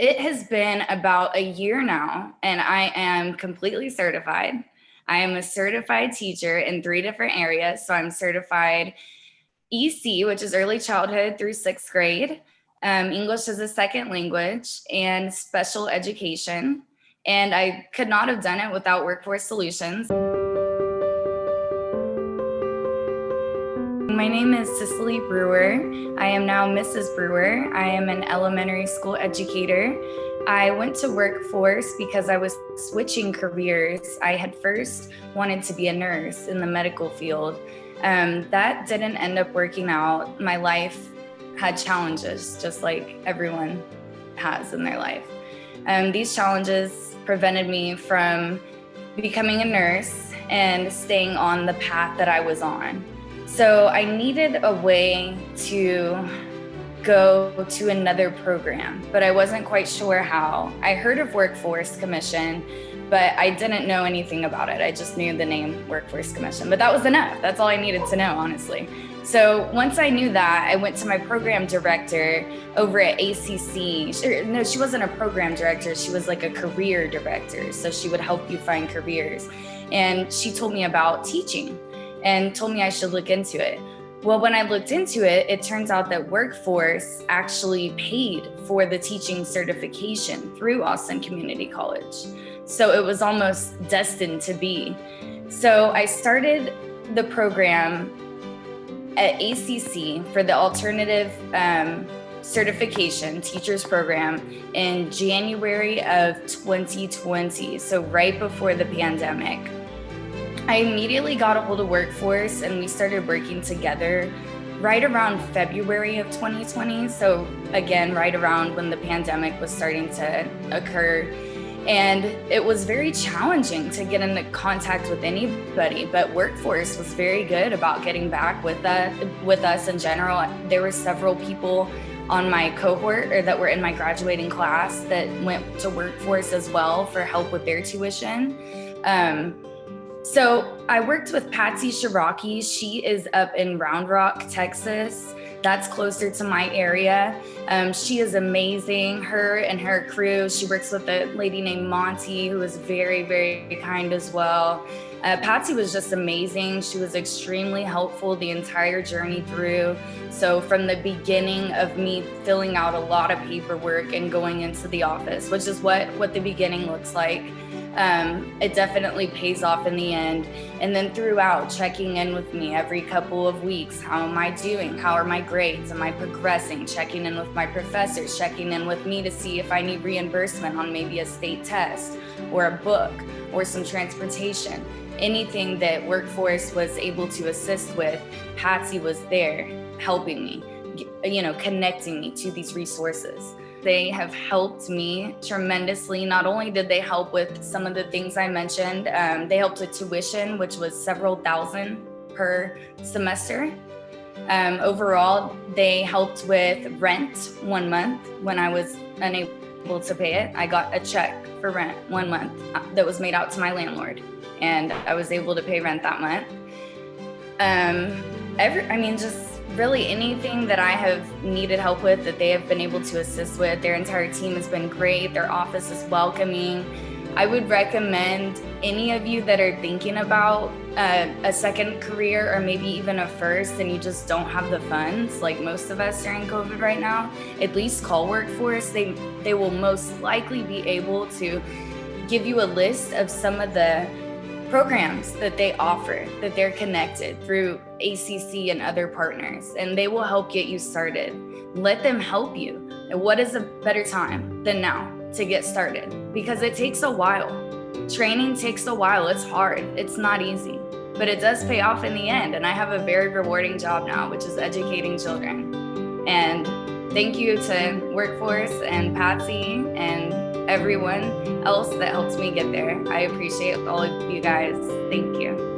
It has been about a year now, and I am completely certified. I am a certified teacher in 3 different areas. So I'm certified EC, which is early childhood through 6th grade, English as a second language, and special education. And I could not have done it without Workforce Solutions. My name is Sicily Brewer. I am now Mrs. Brewer. I am an elementary school educator. I went to Workforce because I was switching careers. I had first wanted to be a nurse in the medical field. That didn't end up working out. My life had challenges, just like everyone has in their life. These challenges prevented me from becoming a nurse and staying on the path that I was on. So I needed a way to go to another program, but I wasn't quite sure how. I heard of Workforce Commission, but I didn't know anything about it. I just knew the name Workforce Commission, but that was enough. That's all I needed to know, honestly. So once I knew that, I went to my program director over at ACC. She wasn't a program director. She was like a career director. So she would help you find careers. And she told me about teaching and told me I should look into it. Well, when I looked into it, it turns out that Workforce actually paid for the teaching certification through Austin Community College. So it was almost destined to be. So I started the program at ACC for the alternative certification teachers program in January of 2020, so right before the pandemic. I immediately got a hold of Workforce and we started working together right around February of 2020. So again, right around when the pandemic was starting to occur. And it was very challenging to get into contact with anybody, but Workforce was very good about getting back with us in general. There were several people on my cohort or that were in my graduating class that went to Workforce as well for help with their tuition. So I worked with Patsy. She is up in Round Rock, Texas. That's closer to my area. She is amazing, her and her crew. She works with a lady named Monty, who is very, very kind as well. Patsy was just amazing. She was extremely helpful the entire journey through. So from the beginning of me filling out a lot of paperwork and going into the office, which is what the beginning looks like, it definitely pays off in the end. And then throughout, checking in with me every couple of weeks. How am I doing? How are my grades? Am I progressing? Checking in with my professors, checking in with me to see if I need reimbursement on maybe a state test or a book or some transportation. Anything that Workforce was able to assist with, Patsy was there helping me, connecting me to these resources. They have helped me tremendously. Not only did they help with some of the things I mentioned, they helped with tuition, which was several thousand per semester. Overall, they helped with rent 1 month when I was unable to pay it. I got a check for rent 1 month that was made out to my landlord, and I was able to pay rent that month. Just really anything that I have needed help with that they have been able to assist with. Their entire team has been great. Their office is welcoming. I would recommend any of you that are thinking about a second career or maybe even a first and you just don't have the funds, like most of us during COVID right now, at least call Workforce. They will most likely be able to give you a list of some of the programs that they offer, that they're connected through ACC and other partners, and they will help get you started. Let them help you. And what is a better time than now to get started? Because it takes a while. Training takes a while. It's hard. It's not easy, but it does pay off in the end. And I have a very rewarding job now, which is educating children. And thank you to Workforce and Patsy and everyone else that helped me get there. I appreciate all of you guys. Thank you.